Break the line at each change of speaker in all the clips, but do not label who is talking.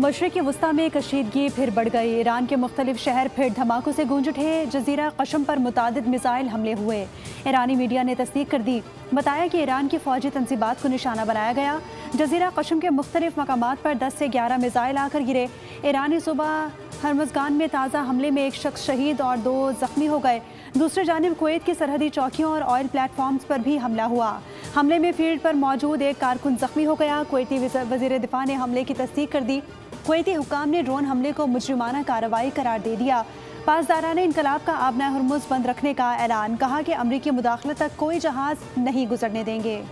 मशरिक़ वस्ता में कशीदगी फिर बढ़ गई। ईरान के मुख्तलिफ शहर फिर धमाकों से गूंज उठे। जजीरा कशम पर मुतादिद मिसाइल हमले हुए। ईरानी मीडिया ने तस्दीक कर दी, बताया कि ईरान की फौजी तंजीबात को निशाना बनाया गया। जजीरा कशम के मुख्तलिफ मकामात पर 10 से 11 मिसाइल आकर गिरे। ईरानी सुबह हरमजगान में ताज़ा हमले में एक शख्स शहीद और 2 जख्मी हो गए। दूसरी जानिब कुवैत की सरहदी चौकियों और ऑयल प्लेटफॉर्म्स पर भी हमला हुआ। हमले में फील्ड पर मौजूद एक कारकुन जख्मी हो गया। कुवैती वज़ीर दिफा ने हमले की तस्दीक कर दी। कुवैती हुक्काम ने ड्रोन हमले को मुजरिमाना कार्रवाई करार दे दिया। पासदाराने इनकलाब का आबना हरमुज़ बंद रखने का ऐलान, कहा कि अमरीकी मुदाखलत तक कोई जहाज़ नहीं गुजरने देंगे।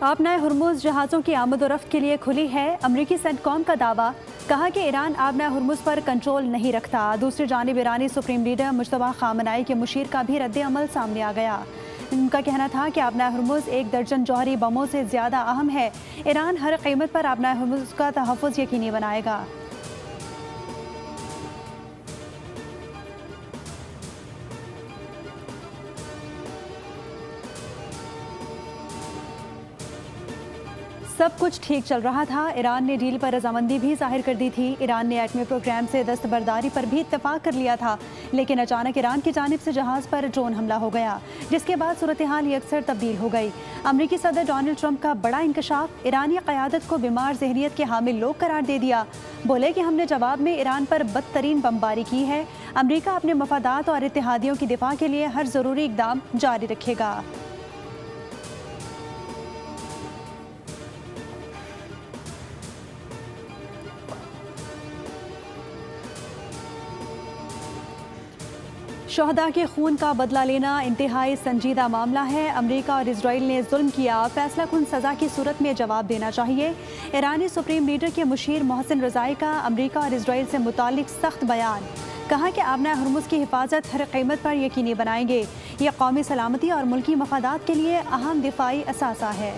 आबनाए हुर्मुज़ जहाज़ों की आमद व रफ्त के लिए खुली है। अमरीकी सेंटकॉम का दावा, कहा कि ईरान आबनाए हुर्मुज़ पर कंट्रोल नहीं रखता। दूसरी जानिब ईरानी सुप्रीम लीडर मुज्तबा खामनाई के मुशीर का भी रद्द अमल सामने आ गया। उनका कहना था कि आबनाए हुर्मुज़ 1 दर्जन जौहरी बमों से ज़्यादा अहम है। ईरान हर कीमत पर आबनाए हुर्मुज़ का तहफ़्फ़ुज़ यकीनी बनाएगा। सब कुछ ठीक चल रहा था। ईरान ने डील पर रजामंदी भी जाहिर कर दी थी। ईरान ने एटमी प्रोग्राम से दस्तबरदारी पर भी इत्तफाक कर लिया था, लेकिन अचानक ईरान की जानिब से जहाज़ पर ड्रोन हमला हो गया, जिसके बाद सूरत हाल यकसर तब्दील हो गई। अमरीकी सदर डोनाल्ड ट्रंप का बड़ा इंकशाफ, ईरानी क़यादत को बीमार ज़हनियत के हामिल लोग करार दे दिया। बोले कि हमने जवाब में ईरान पर बदतरीन बमबारी की है। अमरीका अपने मफादात और इत्तेहादियों की दिफा के लिए हर ज़रूरी इक़दाम जारी रखेगा। शहदा के खून का बदला लेना इंतहाई संजीदा मामला है। अमरीका और इजराइल ने जुल्म किया, फैसला कुन सज़ा की सूरत में जवाब देना चाहिए। ईरानी सुप्रीम लीडर के मुशीर मोहसिन रज़ाई का अमरीका और इजराइल से मुतालिक सख्त बयान, कहा कि आबनाए हुर्मुज़ की हिफाजत हर कीमत पर यकीनी बनाएंगे। ये कौमी सलामती और मुल्की मफादात के लिए अहम दिफाई असासा है।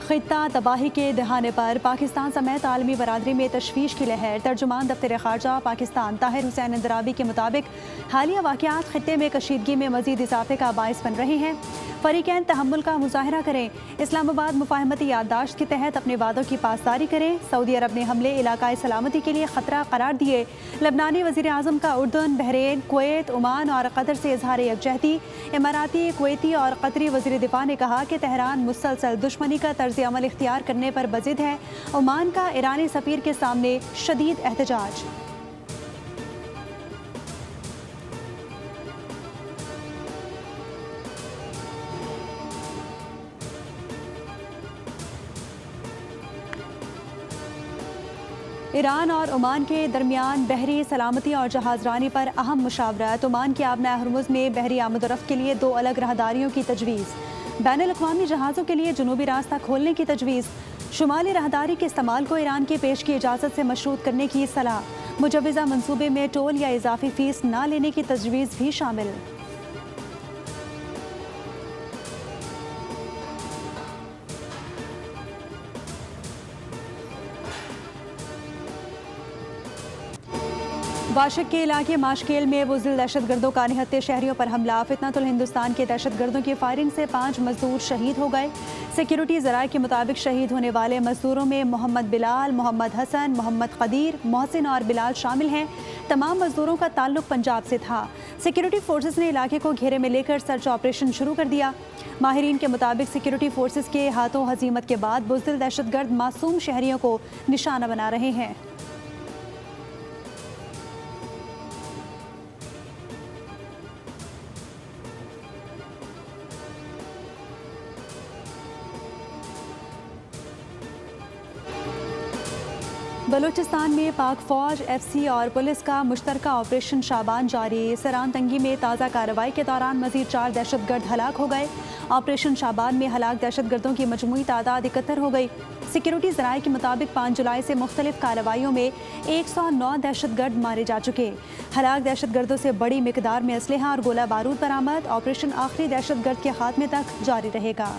खित्ता तबाही के दहाने पर पाकिस्तान समेत आलमी बरादरी में तशवीश की लहर। तर्जुमान दफ्तर खारजा पाकिस्तान ताहिर हुसैन इंदराबी के मुताबिक हालिया वाक़यात खित्ते में कशीदगी में मज़ीद इजाफे का बाइस बन रहे हैं। फ़रीक़ैन तहम्मुल का मुज़ाहरा करें। इस्लामाबाद मुफ़ाहमती याददाश्त के तहत अपने वादों की पासदारी करें। सऊदी अरब ने हमले इलाकाई सलामती के लिए ख़तरा करार दिए। लबनानी वज़ीर आज़म का उर्दन, बहरीन, कुवैत, ओमान और कतर से इजहार यकजहती। इमाराती, कुवैती और कतरी वज़ीर दिफा ने कहा कि तेहरान मुसलसल दुश्मनी का तर्ज अमल इख्तियार करने पर बजिद है। ओमान का ईरानी सफ़ीर के सामने शदीद एहतजाज। ईरान और ओमान के दरमियान बहरी सलामती और जहाज़रानी पर अहम मुशावरत। ओमान की आबनाए हुर्मुज़ में बहरी आमद-ओ-रफ़्त के लिए 2 अलग राहदारियों की तजवीज़। बैनुल-अक़वामी जहाज़ों के लिए जनूबी रास्ता खोलने की तजवीज़। शुमाली राहदारी के इस्तेमाल को ईरान के पेश की इजाज़त से मशरूत करने की सलाह। मुजव्वज़ा मनसूबे में टोल या इजाफी फ़ीस न लेने की तजवीज़ भी शामिल। वाशिक के इलाके माशकेल में बुज़दिल दहशतगर्दों का निहत्थे शहरियों पर हमला। फितनतुल हिंदुस्तान के दहशतगर्दों की फायरिंग से 5 मजदूर शहीद हो गए। सिक्योरिटी ज़राए के मुताबिक शहीद होने वाले मजदूरों में मोहम्मद बिलाल, मोहम्मद हसन, मोहम्मद कदीर, मोहसिन और बिलाल शामिल हैं। तमाम मजदूरों का ताल्लुक पंजाब से था। सिक्योरिटी फोर्सेस ने इलाके को घेरे में लेकर सर्च ऑपरेशन शुरू कर दिया। माहिरीन के मुताबिक सिक्योरिटी फोर्सेस के हाथों हजीमत के बाद बुज़दिल दहशतगर्द मासूम शहरियों को निशाना बना रहे हैं। बलूचिस्तान में पाक फौज, एफसी और पुलिस का मुश्तरका ऑपरेशन शाबान जारी। सरान तंगी में ताज़ा कार्रवाई के दौरान मजीद 4 दहशतगर्द हलाक हो गए। ऑपरेशन शाबान में हलाक दहशतगर्दों की मजमूई तादाद 71 हो गई। सिक्योरिटी ज़राए के मुताबिक 5 जुलाई से मुख्तलिफ कार्रवाइयों में 109 दहशतगर्द मारे जा चुके। हलाक दहशतगर्दों से बड़ी मिकदार में असलहा और गोला बारूद बरामद। ऑपरेशन आखिरी दहशतगर्द के खात्मे तक जारी रहेगा।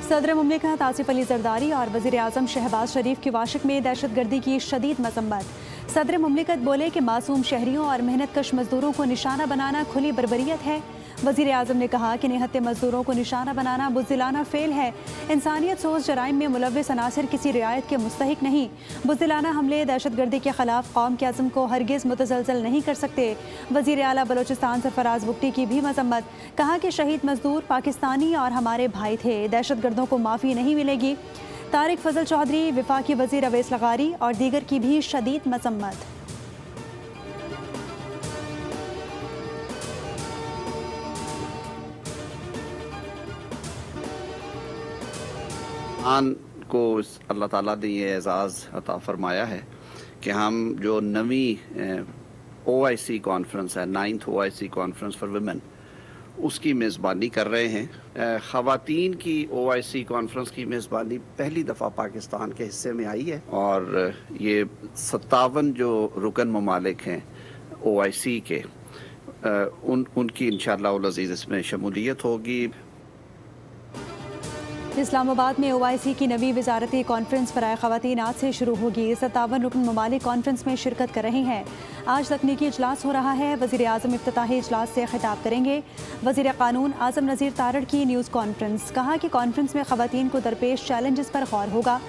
सदर मुमलिकत आसिफ अली जरदारी और वज़ीर आज़म शहबाज शरीफ की वाशिक में दहशतगर्दी की शदीद मजम्मत। सदर मुमलिकत बोले कि मासूम शहरियों और मेहनत कश मजदूरों को निशाना बनाना खुली बर्बरियत है। वज़ीर आज़म ने कहा कि निहत्ते मजदूरों को निशाना बनाना बुज़दिलाना फेल है। इंसानियत सोच जराइम में मुलव्विस अनासर किसी रियायत के मुस्तहिक नहीं। बुज़दिलाना हमले दहशतगर्दी के खिलाफ कौम के अज़्म को हरगिज़ मुतज़लज़ल नहीं कर सकते। वज़ीर आला बलोचिस्तान सरफराज बुगटी की भी मजम्मत। कहा कि शहीद मजदूर पाकिस्तानी और हमारे भाई थे, दहशतगर्दों को माफ़ी नहीं मिलेगी। तारिक फजल चौधरी, वफाकी वज़ीर अवैस लगारी और दीगर की भी शदीद मजम्मत।
को अल्लाह ताला ने ये एज़ाज़ अता फरमाया है कि हम जो नवी OIC कॉन्फ्रेंस है, 9th OIC conference for women, उसकी मेज़बानी कर रहे हैं। ख़वातीन की OIC कॉन्फ्रेंस की मेज़बानी पहली दफ़ा पाकिस्तान के हिस्से में आई है और ये 57 जो रुकन ममालिक हैं OIC के, उनकी इंशाअल्लाह उल अज़ीज़ इसमें शमूलियत होगी।
इस्लामाबाद में OIC की नवी वजारती कॉन्फ्रेंस बराए ख़वातीन आज से शुरू होगी। 57 रुकन ममालिक कॉन्फ्रेंस में शिरकत कर रहे हैं। आज तकनीकी इजलास हो रहा है। वज़ीर आज़म इफ्तिताही इजलास से खिताब करेंगे। वज़ीर क़ानून आज़म नज़ीर तारड़ की न्यूज़ कॉन्फ्रेंस। कहा कि कॉन्फ्रेंस में ख़वातीन को दरपेश चैलेंजेस पर गौर होगा।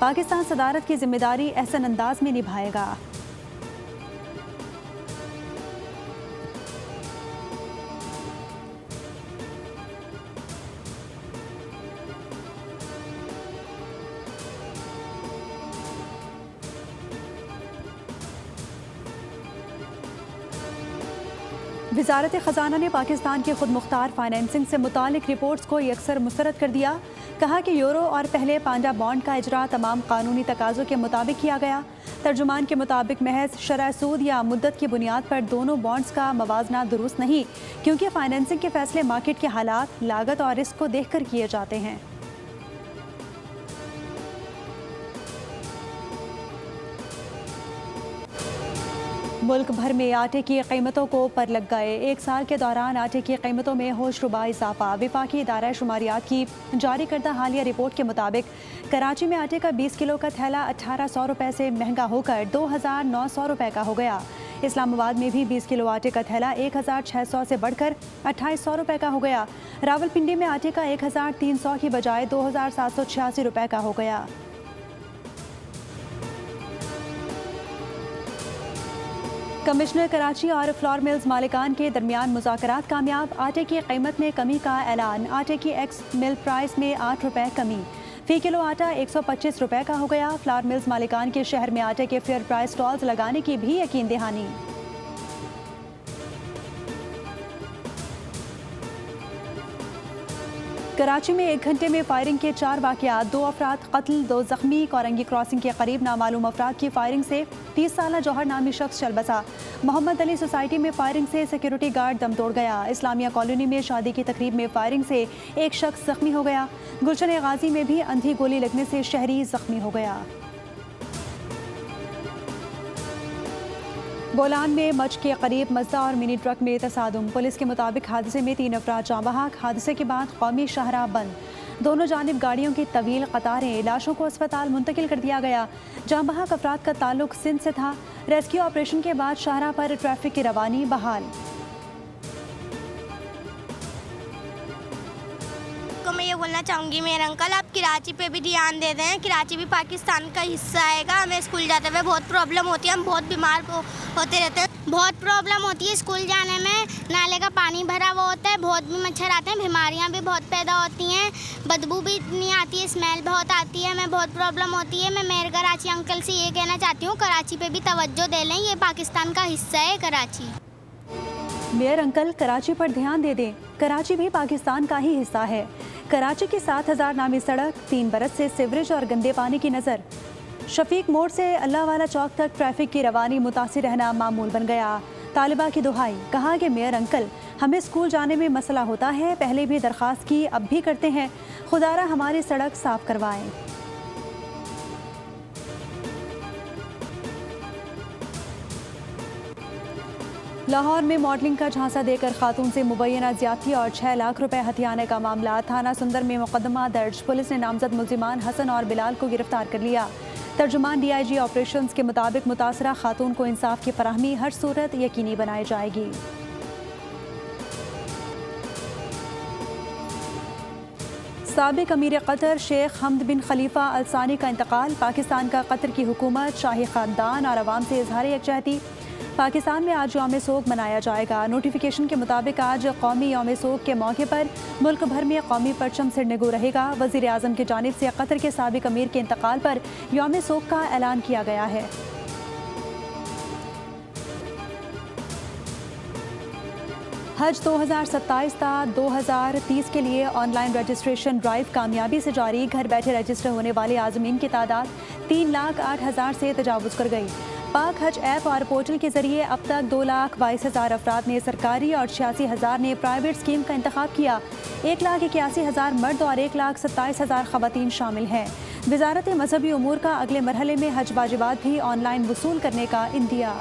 पाकिस्तान सदारत की जिम्मेदारी एहसन अंदाज में निभाएगा। वज़ारत ख़ज़ाना ने पाकिस्तान की खुद मुख्तार फाइनेंसिंग से मुतालिक रिपोर्ट्स को यकसर मुस्तरद कर दिया। कहा कि यूरो और पहले पांडा बॉन्ड का इजरा तमाम कानूनी तकाज़ों के मुताबिक किया गया। तर्जुमान के मुताबिक महज शरह सूद या मुद्दत की बुनियाद पर दोनों बॉन्ड्स का मवाजना दुरुस्त नहीं, क्योंकि फाइनेंसिंग के फैसले मार्केट के हालात, लागत और रिस्क को देख कर किए जाते हैं। मुल्क भर में आटे की कीमतों को पर लग गए। एक साल के दौरान आटे की कीमतों में होशरुबा इजाफा। वफाकी इदारा शुमारियात की जारी करदा हालिया रिपोर्ट के मुताबिक कराची में आटे का 20 किलो का थैला 1800 रुपये से महंगा होकर 2900 रुपये का हो गया। इस्लामाबाद में भी 20 किलो आटे का थैला 1600 से बढ़कर 2800 रुपये का हो गया। रावलपिंडी में आटे का 1300 की बजाय 2786 रुपये का हो गया। कमिश्नर कराची और फ्लोर मिल्स मालिकान के दरमियान मुज़ाकरात कामयाब। आटे की कीमत में कमी का ऐलान। आटे की एक्स मिल प्राइस में 8 रुपये कमी। फ़ी किलो आटा 125 रुपये का हो गया। फ्लोर मिल्स मालिकान के शहर में आटे के फेयर प्राइस स्टॉल्स लगाने की भी यकीन दहानी। कराची में 1 घंटे में फायरिंग के 4 वाक़यात, 2 अफराद कत्ल, 2 जख्मी। कोरंगी क्रॉसिंग के करीब नामालूम अफराद की फायरिंग से 30 साला जौहर नामी शख्स चल बसा। मोहम्मद अली सोसाइटी में फायरिंग से सिक्योरिटी गार्ड दम तोड़ गया। इस्लामिया कॉलोनी में शादी की तकरीब में फायरिंग से एक शख्स जख्मी हो गया। गुलशन गाजी में भी अंधी गोली लगने से शहरी जख्मी हो गया। बोलान में मच के करीब मज़दा और मिनी ट्रक में तसादुम। पुलिस के मुताबिक हादसे में 3 अफराद जाँ बहक। हादसे के बाद कौमी शाहराह बंद। दोनों जानिब गाड़ियों की तवील कतारें। लाशों को अस्पताल मुंतकिल कर दिया गया। जाँ बहक अफराद का ताल्लुक सिंध से था। रेस्क्यू ऑपरेशन के बाद शाहराह पर ट्रैफिक की रवानी बहाल।
मैं ये बोलना चाहूँगी मेरे अंकल, आप कराची पे भी ध्यान दे दें। कराची भी पाकिस्तान का हिस्सा आएगा। हमें स्कूल जाते हुए बहुत प्रॉब्लम होती है। हम बहुत बीमार होते रहते हैं। बहुत प्रॉब्लम होती है स्कूल जाने में। नाले का पानी भरा हुआ होता है, बहुत भी मच्छर आते हैं, बीमारियां भी बहुत पैदा होती हैं, बदबू भी इतनी आती है, स्मेल बहुत आती है, हमें बहुत प्रॉब्लम होती है। मैं मेरे कराची अंकल से ये कहना चाहती हूँ, कराची पे भी तवज्जो दे लें। ये पाकिस्तान का हिस्सा है कराची।
मेयर अंकल कराची पर ध्यान दे दें, कराची भी पाकिस्तान का ही हिस्सा है। कराची की 7000 नामी सड़क, 3 बरस से सीवरेज और गंदे पानी की नज़र। शफीक मोड़ से अल्लाह वाला चौक तक ट्रैफिक की रवानी मुतासिर रहना मामूल बन गया। तालिबा की दुहाई, कहा कि मेयर अंकल हमें स्कूल जाने में मसला होता है, पहले भी दरख्वास्त की, अब भी करते हैं, खुदारा हमारी सड़क साफ करवाएं। लाहौर में मॉडलिंग का झांसा देकर खातून से मुबैना ज्यादती और 6 लाख रुपए हथियाने का मामला। थाना सुंदर में मुकदमा दर्ज। पुलिस ने नामजद मुल्जिमान हसन और बिलाल को गिरफ्तार कर लिया। तर्जुमान DIG ऑपरेशंस के मुताबिक मुतासरा खातून को इंसाफ की फराहमी हर सूरत यकीनी बनाई जाएगी। साबिक अमीर कतर शेख हमद बिन खलीफा अल सानी का इंतकाल। पाकिस्तान का कतर की हुकूमत, शाही खानदान और अवाम से इजहार यकजहती। पाकिस्तान में आज यौम सोग मनाया जाएगा। नोटिफिकेशन के मुताबिक आज कौमी यौम सोग के मौके पर मुल्क भर में कौमी परचम सिरनिगो रहेगा। वज़ीर आज़म की जानिब से कतर के साबिक अमीर के इंतकाल पर यौम सोग का ऐलान किया गया है। हज 2027 था 2030 के लिए ऑनलाइन रजिस्ट्रेशन ड्राइव कामयाबी से जारी। घर बैठे रजिस्टर होने वाले आज़मीन की तादाद 3,08,000 से तजावुज़ कर गई। पाक हज ऐप और पोर्टल के जरिए अब तक 2,22,000 अफराद ने सरकारी और 86,000 ने प्राइवेट स्कीम का इंतखाब किया। 1,81,000 मर्द और 1,27,000 ख़वातीन शामिल हैं। वजारत मजहबी उमूर का अगले मरहले में हज वाजिबात भी ऑनलाइन वसूल करने का इंदिया।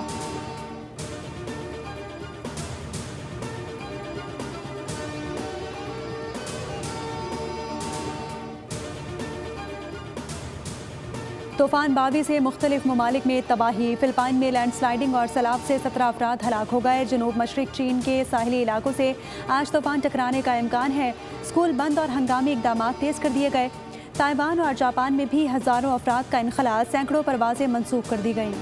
तूफान बावी से मुख्तलिफ ममालिक में तबाही। फिलिपाइन में लैंडस्लाइडिंग और सैलाब से 17 अफराद हलाक हो गए। जनूब मशरिक चीन के साहिली इलाकों से आज तूफान टकराने का इम्कान है। स्कूल बंद और हंगामी इकदाम तेज कर दिए गए। ताइवान और जापान में भी हज़ारों अफराद का इनखला, सैकड़ों परवाजें मनसूख कर दी गईं।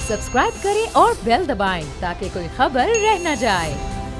सब्सक्राइब करें और बेल दबाएं ताकि कोई खबर रह न जाए।